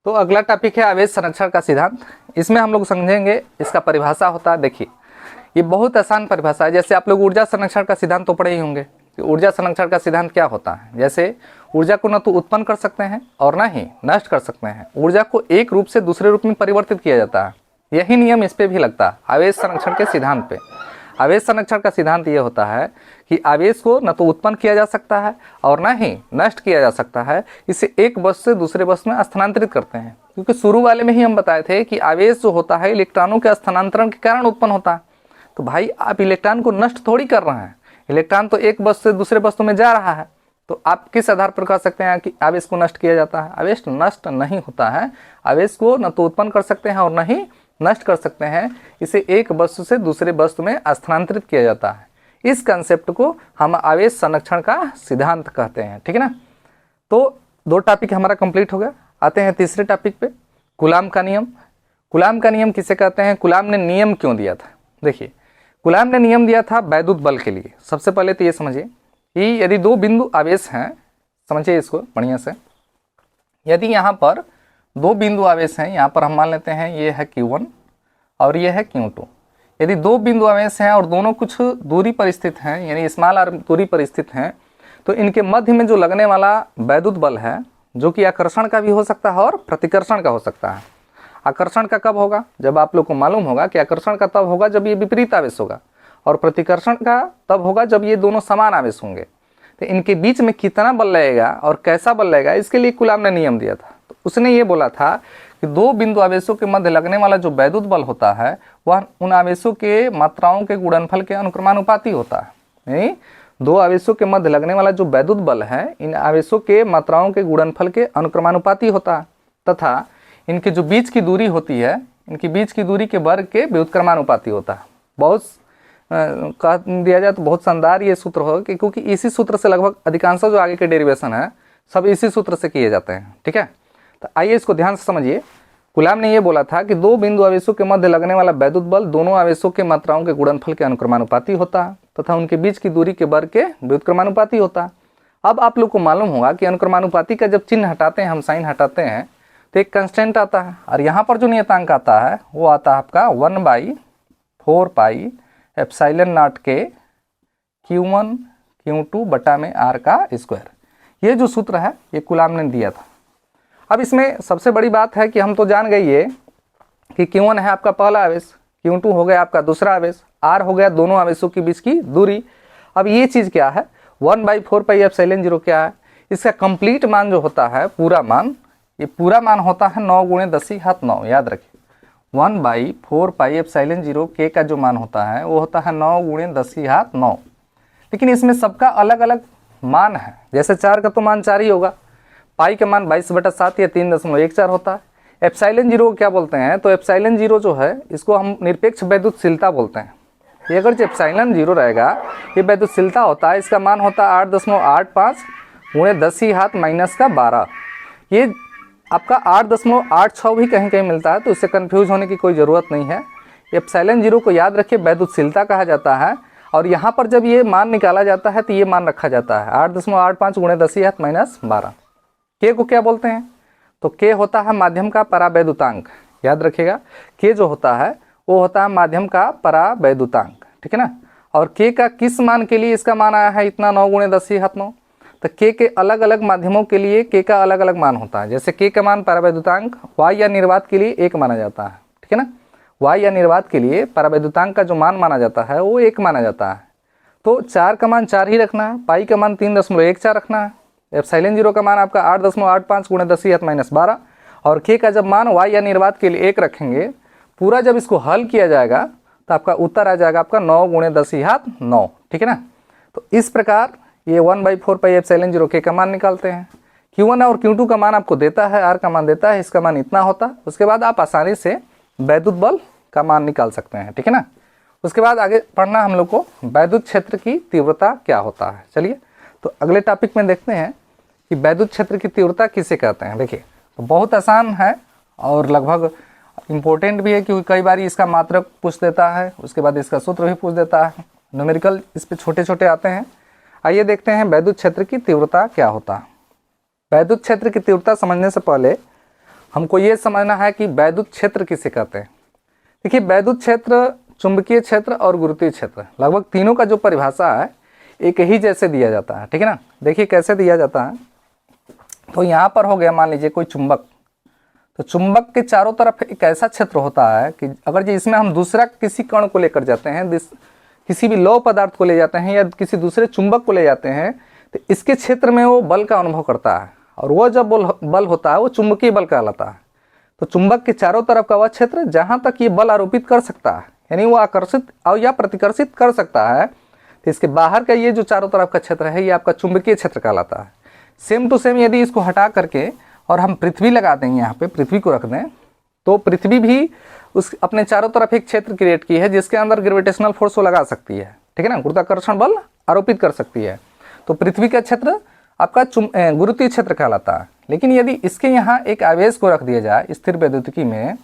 तो अगला टॉपिक है आवेश संरक्षण का सिद्धांत। इसमें हम लोग समझेंगे इसका परिभाषा होता है। देखिए ये बहुत आसान परिभाषा है। जैसे आप लोग ऊर्जा संरक्षण का सिद्धांत तो पढ़े ही होंगे कि ऊर्जा संरक्षण का सिद्धांत क्या होता है। जैसे ऊर्जा को न तो उत्पन्न कर सकते हैं और न ही नष्ट कर सकते हैं, ऊर्जा को एक रूप से दूसरे रूप में परिवर्तित किया जाता है। यही नियम इस पे भी लगता है, आवेश संरक्षण के सिद्धांत पे। आवेश संरक्षण का सिद्धांत ये होता है कि आवेश को न तो उत्पन्न किया जा सकता है और न ही नष्ट किया जा सकता है, इसे एक वस्तु से दूसरे वस्तु में स्थानांतरित करते हैं। क्योंकि शुरू वाले में ही हम बताए थे कि आवेश जो होता है इलेक्ट्रॉनों के स्थानांतरण के कारण उत्पन्न होता है। तो भाई आप इलेक्ट्रॉन को नष्ट थोड़ी कर रहे हैं, इलेक्ट्रॉन तो एक वस्तु से दूसरे वस्तु में जा रहा है। तो आप किस आधार पर कह सकते हैं कि आवेश को नष्ट किया जाता है? आवेश नष्ट नहीं होता है। आवेश को न तो उत्पन्न कर सकते हैं और न ही नष्ट कर सकते हैं, इसे एक वस्तु से दूसरे वस्तु में स्थानांतरित किया जाता है। इस कंसेप्ट को हम आवेश संरक्षण का सिद्धांत कहते हैं। ठीक है ना। तो दो टॉपिक हमारा कंप्लीट हो गया। आते हैं तीसरे टॉपिक पे, कूलाम का नियम। कूलाम का नियम किसे कहते हैं? कूलाम ने नियम क्यों दिया था? देखिए कूलाम ने नियम दिया था वैद्युत बल के लिए। सबसे पहले तो ये समझिए कि यदि दो बिंदु आवेश हैं, समझिए इसको बढ़िया से, यदि यहाँ पर दो बिंदु आवेश हैं, यहाँ पर हम मान लेते हैं ये है Q1 और ये है Q2। यदि दो बिंदु आवेश हैं और दोनों कुछ दूरी पर स्थित हैं, यानी स्मॉल r दूरी पर स्थित हैं, तो इनके मध्य में जो लगने वाला वैद्युत बल है, जो कि आकर्षण का भी हो सकता है और प्रतिकर्षण का हो सकता है। आकर्षण का कब होगा? जब आप लोग को मालूम होगा कि आकर्षण का तब होगा जब ये विपरीत आवेश होगा, और प्रतिकर्षण का तब होगा जब ये दोनों समान आवेश होंगे। तो इनके बीच में कितना बल लगेगा और कैसा बल लगेगा, इसके लिए कूलाम ने नियम दिया था। तो उसने ये बोला था कि दो बिंदु आवेशों के मध्य लगने वाला जो वैद्युत बल होता है वह उन आवेशों के मात्राओं के गुणनफल के अनुक्रमानुपाती होता है। यानी दो आवेशों के मध्य लगने वाला जो वैद्युत बल है इन आवेशों के मात्राओं के गुणनफल के अनुक्रमानुपाती होता है, तथा इनके जो बीच की दूरी होती है, इनकी बीच की दूरी के वर्ग के व्युत्क्रमानुपाती होता है। बहुत कह दिया जाए तो बहुत शानदार ये सूत्र हो, क्योंकि इसी सूत्र से लगभग अधिकांश जो आगे के डेरिवेशन है सब इसी सूत्र से किए जाते हैं। ठीक है। तो आइए इसको ध्यान से समझिए। कूलाम ने यह बोला था कि दो बिंदु आवेशों के मध्य लगने वाला वैद्युत बल दोनों आवेशों के मात्राओं के गुणनफल के अनुक्रमानुपाती होता है तथा उनके बीच की दूरी के वर्ग के व्युत्क्रमानुपाती होता है। अब आप लोग को मालूम होगा कि अनुक्रमानुपाती का जब चिन्ह हटाते हैं, हम साइन हटाते हैं, तो एक कंस्टेंट आता है और यहाँ पर जो नियतांक आता है वो आता है आपका 1/4 पाई एप्सिलॉन नॉट के Q1 Q2 बटा में R का स्क्वायर। ये जो सूत्र है ये कूलाम ने दिया था। अब इसमें सबसे बड़ी बात है कि हम तो जान गए ये कि Q1 है आपका पहला आवेश, Q2 हो गया आपका दूसरा आवेश, R हो गया दोनों आवेशों के बीच की दूरी। अब ये चीज़ क्या है? 1/4 पाई एप्सिलॉन 0 क्या है? इसका कंप्लीट मान जो होता है, पूरा मान, ये पूरा मान होता है 9 × 10⁻9। याद रखिए 1/4 पाई एप्सिलॉन 0 के का जो मान होता है वो होता है 9 × 10⁻9। लेकिन इसमें सबका अलग अलग मान है। जैसे 4 का तो मान 4 ही होगा, पाई का मान 22/7 या 3.14 होता है। एप्सिलॉन 0 को क्या बोलते हैं? तो एप्सिलॉन 0 जो है इसको हम निरपेक्ष वैद्युतशीलता बोलते हैं। ये अगर जो एप्सिलॉन 0 रहेगा ये वैद्युतशीलता होता है, इसका मान होता है 8.85 × 10⁻12। ये आपका 8.86 भी कहीं कहीं मिलता है, तो इससे कंफ्यूज होने की कोई ज़रूरत नहीं है। एप्सिलॉन 0 को याद रखिए वैद्युतशीलता कहा जाता है, और यहाँ पर जब ये मान निकाला जाता है तो ये मान रखा जाता है 8.85 × 10⁻12। के को क्या बोलते हैं? तो के होता है माध्यम का परावैद्युतांक। याद रखिएगा के जो होता है वो होता है माध्यम का परावैद्युतांक। ठीक है ना। और के का किस मान के लिए इसका मान आया है इतना 9 × 10⁻9? तो के अलग अलग माध्यमों के लिए के का अलग अलग मान होता है। जैसे के का मान परावैद्युतांक y या निर्वात के लिए 1 माना जाता है। ठीक है ना। y या निर्वात के लिए परावैद्युतांक का जो मान माना जाता है वो 1 माना जाता है। तो 4 का मान 4 ही रखना है, पाई का मान 3.14 रखना है, एप्सिलॉन 0 का मान आपका 8.85 × 10⁻12, और के का जब मान y या निर्वात के लिए 1 रखेंगे, पूरा जब इसको हल किया जाएगा तो आपका उत्तर आ जाएगा आपका 9 × 10⁻9। ठीक है ना। तो इस प्रकार ये 1/4 पाई एप्सिलॉन 0 के का मान निकालते हैं। Q1 और Q2 का मान आपको देता है, R का मान देता है, इसका मान इतना होता है। उसके बाद आप आसानी से वैद्युत बल का मान निकाल सकते हैं। ठीक है ना। उसके बाद आगे पढ़ना हम लोग को वैद्युत क्षेत्र की तीव्रता क्या होता है। चलिए तो अगले टॉपिक में देखते हैं कि वैद्युत क्षेत्र की तीव्रता किसे कहते हैं। देखिए तो बहुत आसान है और लगभग इम्पोर्टेंट भी है, क्योंकि कई बार इसका मात्रक पूछ देता है, उसके बाद इसका सूत्र भी पूछ देता है, न्यूमेरिकल इस पे छोटे छोटे आते हैं। आइए देखते हैं वैद्युत क्षेत्र की तीव्रता क्या होता है। वैद्युत क्षेत्र की तीव्रता समझने से पहले हमको ये समझना है कि वैद्युत क्षेत्र किसे कहते हैं। देखिए वैद्युत क्षेत्र, चुंबकीय क्षेत्र और गुरुत्वीय क्षेत्र लगभग तीनों का जो परिभाषा है एक ही जैसे दिया जाता है, ठीक है ना। देखिए कैसे दिया जाता है, तो यहाँ पर हो गया मान लीजिए कोई चुंबक, तो चुंबक के चारों तरफ एक ऐसा क्षेत्र होता है कि अगर जो इसमें हम दूसरा किसी कण को लेकर जाते हैं, किसी भी लौह पदार्थ को ले जाते हैं या किसी दूसरे चुंबक को ले जाते हैं, तो इसके क्षेत्र में वो बल का अनुभव करता है, और वो जब बल होता है वो चुंबकीय बल कहलाता है। तो चुंबक के चारों तरफ का वह क्षेत्र जहाँ तक ये बल आरोपित कर सकता है, यानी वो आकर्षित और या प्रतिकर्षित कर सकता है, तो इसके बाहर का ये जो चारों तरफ का क्षेत्र है ये आपका चुंबकीय क्षेत्र कहलाता है। सेम टू सेम यदि इसको हटा करके और हम पृथ्वी लगा देंगे, यहाँ पे पृथ्वी को रख दें, तो पृथ्वी भी उस अपने चारों तरफ एक क्षेत्र क्रिएट की है जिसके अंदर ग्रेविटेशनल फोर्स वो लगा सकती है, ठीक है ना, गुरुत्वाकर्षण बल आरोपित कर सकती है। तो पृथ्वी का क्षेत्र आपका गुरुत्वीय क्षेत्र कहलाता है। लेकिन यदि इसके यहाँ एक आवेश को रख दिया जाए स्थिर वैद्युतिकी में,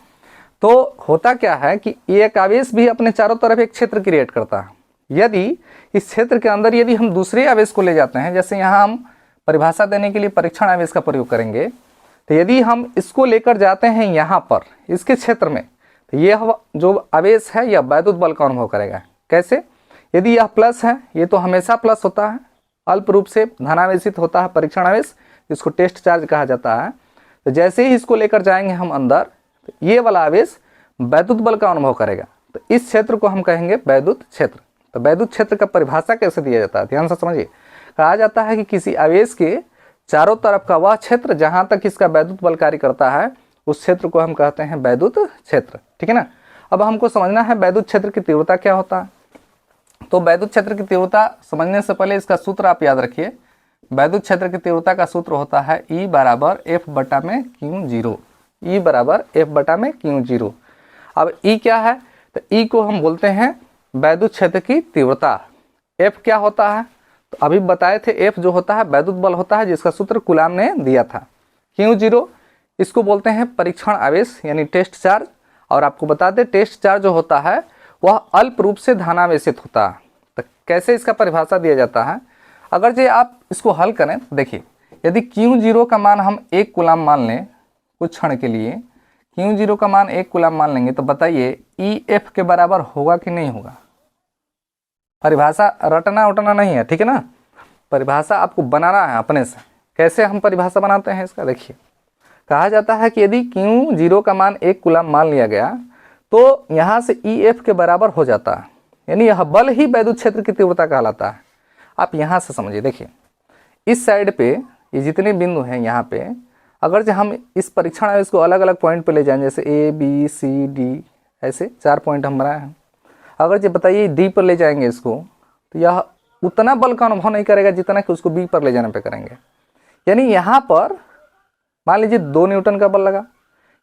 तो होता क्या है कि एक आवेश भी अपने चारों तरफ एक क्षेत्र क्रिएट करता है। यदि इस क्षेत्र के अंदर यदि हम दूसरे आवेश को ले जाते हैं, जैसे यहाँ हम परिभाषा देने के लिए परीक्षण आवेश का प्रयोग करेंगे, तो यदि हम इसको लेकर जाते हैं यहाँ पर इसके क्षेत्र में, तो यह जो आवेश है यह वैद्युत बल का अनुभव करेगा। कैसे? यदि यह प्लस है, ये तो हमेशा प्लस होता है, अल्प रूप से धनावेशित होता है परीक्षण आवेश, जिसको टेस्ट चार्ज कहा जाता है। तो जैसे ही इसको लेकर जाएंगे हम अंदर, तो ये वाला आवेश वैद्युत बल का अनुभव करेगा। तो इस क्षेत्र को हम कहेंगे वैद्युत क्षेत्र। तो वैद्युत क्षेत्र का परिभाषा कैसे दिया जाता है, ध्यान से समझिए। कहा जाता है कि किसी आवेश के चारों तरफ का वह क्षेत्र जहाँ तक इसका वैद्युत बल कार्य करता है, उस क्षेत्र को हम कहते हैं वैद्युत क्षेत्र, ठीक है ना। अब हमको समझना है वैद्युत क्षेत्र की तीव्रता क्या होता है। तो वैद्युत क्षेत्र की तीव्रता समझने से पहले इसका सूत्र आप याद रखिए। वैद्युत क्षेत्र की तीव्रता का सूत्र होता है E बराबर F बटा में Q0। E बराबर F बटा में Q0। अब E क्या है, तो E को हम बोलते हैं वैद्युत क्षेत्र की तीव्रता। F क्या होता है, तो अभी बताए थे, F जो होता है वैद्युत बल होता है, जिसका सूत्र कूलाम ने दिया था। Q0 इसको बोलते हैं परीक्षण आवेश यानी टेस्ट चार्ज। और आपको बता दें टेस्ट चार्ज जो होता है वह अल्प रूप से धनावेशित होता है। तो कैसे इसका परिभाषा दिया जाता है, अगर जो आप इसको हल करें तो देखिए, यदि Q0 का मान हम 1 कूलाम मान लें कुछ क्षण के लिए, Q0 का मान 1 कूलाम मान लेंगे, तो बताइए EF के बराबर होगा कि नहीं होगा। परिभाषा रटना उटना नहीं है, ठीक है ना, परिभाषा आपको बनाना है अपने से। कैसे हम परिभाषा बनाते हैं इसका, देखिए कहा जाता है कि यदि Q0 का मान 1 कूलाम मान लिया गया, तो यहाँ से EF के बराबर हो जाता है, यानी यह बल ही वैद्युत क्षेत्र की तीव्रता कहलाता है। आप यहाँ से समझिए, देखिए इस साइड पे ये जितने बिंदु हैं यहाँ पे, अगर जो हम इस परीक्षण आवेश को अलग अलग पॉइंट पे ले जाएं, जैसे A B C D ऐसे 4 पॉइंट हम बनाए हैं, अगर जो बताइए D पर ले जाएंगे इसको, तो यह उतना बल का अनुभव नहीं करेगा जितना कि उसको B पर ले जाने पे करेंगे। यानी यहाँ पर मान लीजिए 2 न्यूटन का बल लगा,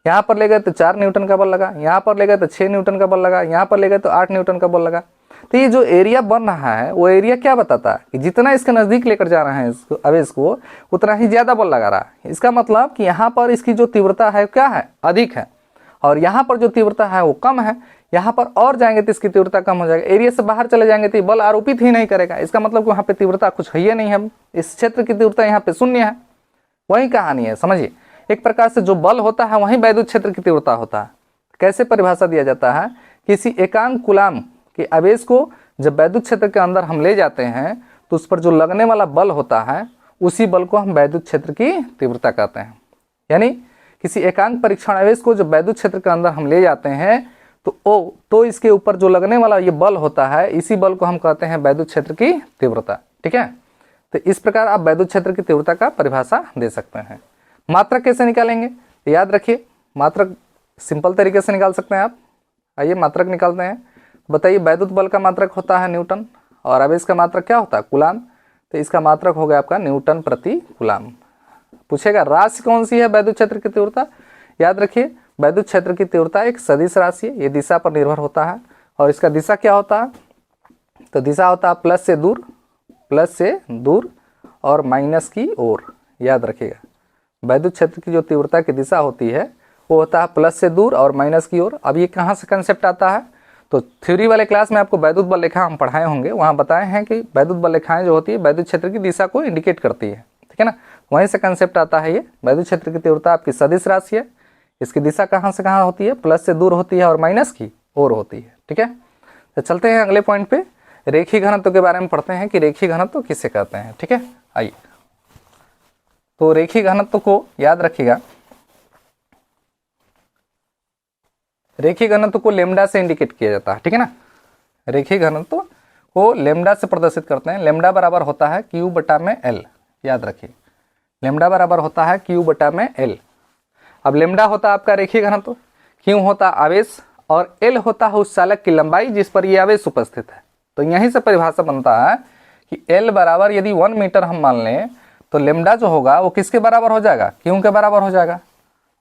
यहाँ पर ले गए तो 4 न्यूटन का बल लगा, यहाँ पर ले गए तो 6 न्यूटन का बल लगा, यहाँ पर ले गए तो 8 न्यूटन का बल लगा। तो ये जो एरिया बन रहा है वो एरिया क्या बताता है कि जितना इसके नज़दीक लेकर जा रहे हैं इसको आवेश को, उतना ही ज़्यादा बल लगा रहा है। इसका मतलब कि यहाँ पर इसकी जो तीव्रता है क्या है, अधिक है, और यहाँ पर जो तीव्रता है वो कम है। यहाँ पर और जाएंगे तो इसकी तीव्रता कम हो जाएगी, एरिया से बाहर चले जाएंगे तो बल आरोपित ही नहीं करेगा। इसका मतलब कि वहाँ पे तीव्रता कुछ है ही नहीं है, इस क्षेत्र की तीव्रता यहाँ पे शून्य है। वही कहानी है, समझिए। एक प्रकार से जो बल होता है वही वैद्युत क्षेत्र की तीव्रता होता है। कैसे परिभाषा दिया जाता है, किसी एकांक कूलाम के आवेश को जब वैद्युत क्षेत्र के अंदर हम ले जाते हैं, तो उस पर जो लगने वाला बल होता है उसी बल को हम वैद्युत क्षेत्र की तीव्रता कहते हैं। यानी किसी एकांक परीक्षण आवेश को जब वैद्युत क्षेत्र के अंदर हम ले जाते हैं, तो इसके ऊपर जो लगने वाला ये बल होता है, इसी बल को हम कहते हैं वैद्युत क्षेत्र की तीव्रता, ठीक है। तो इस प्रकार आप वैद्युत क्षेत्र की तीव्रता का परिभाषा दे सकते हैं। मात्रक कैसे निकालेंगे, तो याद रखिए, मात्रक सिंपल तरीके से निकाल सकते हैं आप। आइए मात्रक निकालते हैं। बताइए वैद्युत बल का मात्रक होता है न्यूटन और आवेश का मात्रक क्या होता है, कूलाम। तो इसका मात्रक हो गया आपका न्यूटन प्रति कूलाम। पूछेगा राशि कौन सी है वैद्युत क्षेत्र की तीव्रता, याद रखिए वैद्युत क्षेत्र की तीव्रता एक सदिश राशि है, ये दिशा पर निर्भर होता है। और इसका दिशा क्या होता है, तो दिशा होता है प्लस से दूर और माइनस की ओर। याद रखिएगा वैद्युत क्षेत्र की जो तीव्रता की दिशा होती है वो होता है प्लस से दूर और माइनस की ओर। अब ये कहाँ से कंसेप्ट आता है, तो थ्योरी वाले क्लास में आपको वैद्युत बल रेखा हम पढ़ाए होंगे, वहाँ बताए हैं कि वैद्युत बल रेखाएं जो होती है वैद्युत क्षेत्र की दिशा को इंडिकेट करती है, ठीक है ना। वहीं से कंसेप्ट आता है ये। वैद्युत क्षेत्र की तीव्रता आपकी सदिश राशि है, इसकी दिशा कहाँ से कहाँ होती है, प्लस से दूर होती है और माइनस की ओर होती है। ठीक है, तो चलते हैं अगले पॉइंट पे, रेखीय घनत्व के बारे में पढ़ते हैं कि रेखीय घनत्व किसे कहते हैं। ठीक है, आइए, तो रेखीय घनत्व को याद रखिएगा, रेखीय घनत्व को लेमडा से इंडिकेट किया जाता है। ठीक है ना, रेखीय घनत्व को लेमडा से प्रदर्शित करते हैं। लेमडा बराबर होता है क्यू बटा में एल, याद रखिए, लेमडा बराबर होता है क्यू बटा में एल। अब लेमडा होता है आपका रेखीय घनत्व, क्यू होता आवेश और एल होता है उस चालक की लंबाई जिस पर यह आवेश उपस्थित है। तो यहीं से परिभाषा बनता है कि एल बराबर यदि 1 मीटर हम मान लें तो लेमडा जो होगा वो किसके बराबर हो जाएगा, क्यू के बराबर हो जाएगा।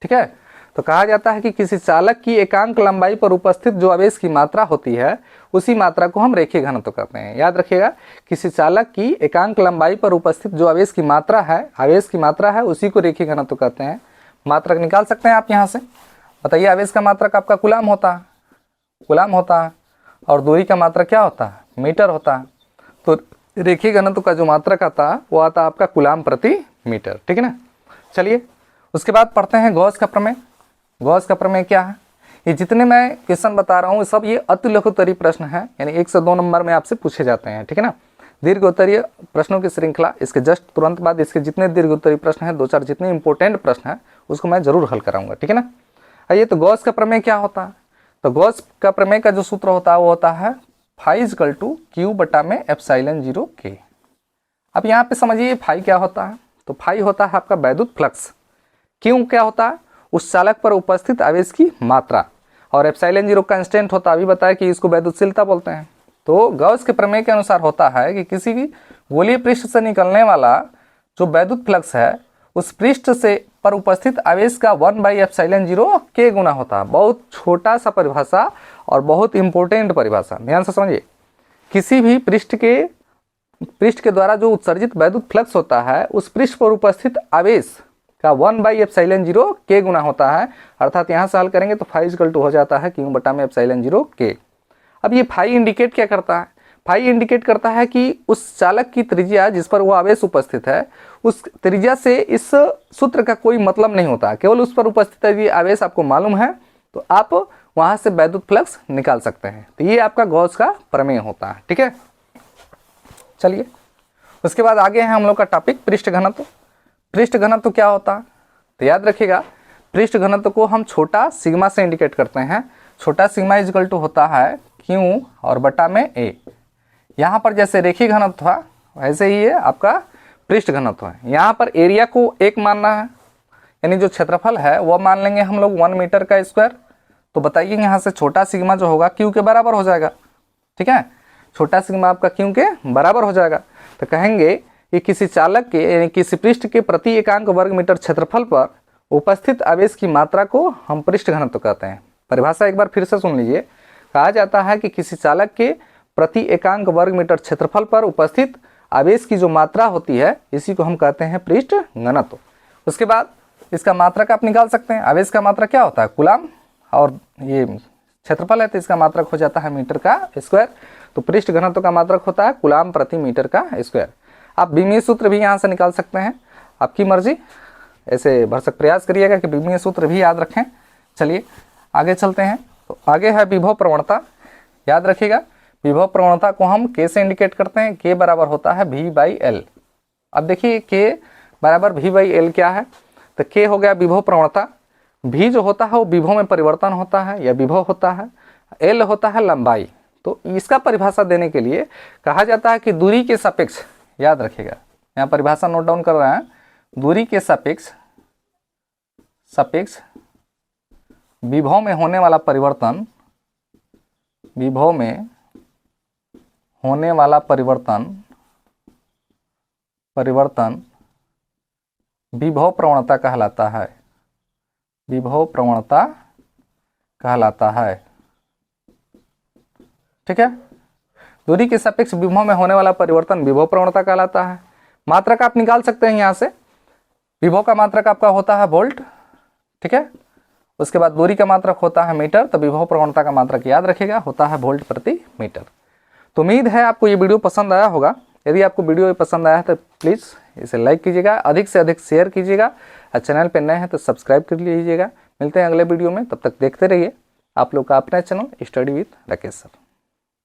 ठीक है, तो कहा जाता है कि किसी चालक की एकांक लंबाई पर उपस्थित जो आवेश की मात्रा होती है उसी मात्रा को हम रेखीय घनत्व कहते हैं। याद रखिएगा, किसी चालक की एकांक लंबाई पर उपस्थित जो आवेश की मात्रा है उसी को रेखीय घनत्व कहते हैं। मात्रक निकाल सकते हैं आप यहाँ से, बताइए, आवेश का मात्रक आपका कूलाम होता है और दूरी का मात्रक क्या होता है, मीटर होता है। तो रेखीय घनत्व का जो मात्रक आता है वो आता है आपका कूलाम प्रति मीटर। ठीक है ना, चलिए उसके बाद पढ़ते हैं गॉस का प्रमेय। गॉस का प्रमेय क्या है, ये जितने मैं क्वेश्चन बता रहा हूँ सब ये अति लघुत्तरीय प्रश्न है, यानी 1 से 2 नंबर में आपसे पूछे जाते हैं। ठीक है ना, दीर्घ उत्तरीय प्रश्नों की श्रृंखला, इसके जस्ट तुरंत बाद इसके जितने दीर्घ उत्तरीय प्रश्न हैं, 2-4 जितने इंपॉर्टेंट प्रश्न हैं उसको मैं जरूर हल कराऊंगा। ठीक है ना, आइए, तो गॉस का प्रमेय क्या होता है, तो गॉस का प्रमेय का जो सूत्र होता है वो होता है फाई इक्वल टू क्यू बटा में एप्सिलॉन 0 के। अब यहाँ पे समझिए फाई क्या होता है, तो फाई होता है आपका वैद्युत फ्लक्स, क्यू क्या होता है उस चालक पर उपस्थित आवेश की मात्रा, और एप्सिलॉन 0 कांस्टेंट होता है, अभी बताया कि इसको वैद्युतशीलता बोलते हैं। तो गॉस के प्रमेय के अनुसार होता है कि किसी भी गोलीय पृष्ठ से निकलने वाला जो वैद्युत फ्लक्स है उस पृष्ठ से पर उपस्थित आवेश का 1/एप्सिलॉन 0 के गुना होता है। बहुत छोटा सा परिभाषा और बहुत इंपॉर्टेंट परिभाषा, ध्यान से समझिए। किसी भी पृष्ठ के द्वारा जो उत्सर्जित वैद्युत फ्लक्स होता है उस पृष्ठ पर उपस्थित आवेश का 1/एप्सिलॉन 0 के गुना होता है, अर्थात यहाँ से हल करेंगे तो फाई इक्वल टू हो जाता है क्यू बटा में एप्सिलॉन 0 के। अब ये फाई इंडिकेट क्या करता है, फाई इंडिकेट करता है कि उस चालक की त्रिज्या जिस पर वो आवेश उपस्थित है उस त्रिज्या से इस सूत्र का कोई मतलब नहीं होता, केवल उस पर उपस्थित यदि आवेश आपको मालूम है तो आप वहां से वैद्युत फ्लक्स निकाल सकते हैं। तो ये आपका गॉस का प्रमेय होता है। ठीक है, चलिए उसके बाद आगे है हम लोग का टॉपिक पृष्ठ घनत्व। पृष्ठ घनत्व क्या होता है, तो याद रखिएगा, पृष्ठ घनत्व को हम छोटा सिग्मा से इंडिकेट करते हैं। छोटा सिग्मा इज इक्वल टू होता है क्यू और बटा में ए। यहाँ पर जैसे रेखीय घनत्व था वैसे ही ये आपका पृष्ठ घनत्व है। यहाँ पर एरिया को 1 मानना है, यानी जो क्षेत्रफल है वह मान लेंगे हम लोग 1 मीटर का स्क्वायर। तो बताइए यहाँ से छोटा सिग्मा जो होगा क्यू के बराबर हो जाएगा। ठीक है, छोटा सिग्मा आपका क्यू के बराबर हो जाएगा। तो कहेंगे कि किसी चालक के यानी किसी पृष्ठ के प्रति एकांक वर्ग मीटर क्षेत्रफल पर उपस्थित आवेश की मात्रा को हम पृष्ठ घनत्व कहते हैं। परिभाषा एक बार फिर से सुन लीजिए, कहा जाता है कि किसी चालक के प्रति एकांक वर्ग मीटर क्षेत्रफल पर उपस्थित आवेश की जो मात्रा होती है इसी को हम कहते हैं पृष्ठ घनत्व। उसके बाद इसका मात्रक आप निकाल सकते हैं। आवेश का मात्रक क्या होता है, कूलाम, और ये क्षेत्रफल है तो इसका मात्रक हो जाता है मीटर का स्क्वायर। तो पृष्ठ घनत्व का मात्रक होता है कूलाम प्रति मीटर का स्क्वायर। आप बीमीय सूत्र भी यहाँ से निकाल सकते हैं, आपकी मर्जी, ऐसे भरसक प्रयास करिएगा कि बीमीय सूत्र भी याद रखें। चलिए आगे चलते हैं, तो आगे है विभव प्रवणता। याद रखिएगा, विभव प्रवणता को हम के से इंडिकेट करते हैं, के बराबर होता है V/L। अब देखिए के बराबर V/L क्या है, तो के हो गया विभव प्रवणता, V जो होता है वो विभव में परिवर्तन होता है या विभव होता है, L होता है लंबाई। तो इसका परिभाषा देने के लिए कहा जाता है कि दूरी के सापेक्ष, याद रखिएगा यहाँ परिभाषा नोट डाउन कर रहे हैं, दूरी के सापेक्ष विभव में होने वाला परिवर्तन, विभव में होने वाला परिवर्तन विभव प्रवणता कहलाता है, विभव प्रवणता कहलाता है। ठीक है, दूरी के सापेक्ष विभव में होने वाला परिवर्तन विभव प्रवणता कहलाता है। मात्रक आप निकाल सकते हैं यहाँ से, विभव का मात्रक आपका होता है वोल्ट। ठीक है, उसके बाद दूरी का मात्रक होता है मीटर, तो विभव प्रवणता का मात्रक याद रखिएगा होता है वोल्ट प्रति मीटर। तो उम्मीद है आपको ये वीडियो पसंद आया होगा। यदि आपको वीडियो पसंद आया है तो प्लीज़ इसे लाइक कीजिएगा, अधिक से अधिक शेयर कीजिएगा, और चैनल पर नए हैं तो सब्सक्राइब कर लीजिएगा। मिलते हैं अगले वीडियो में, तब तक देखते रहिए आप लोग का अपना channel study with Rakesh sir.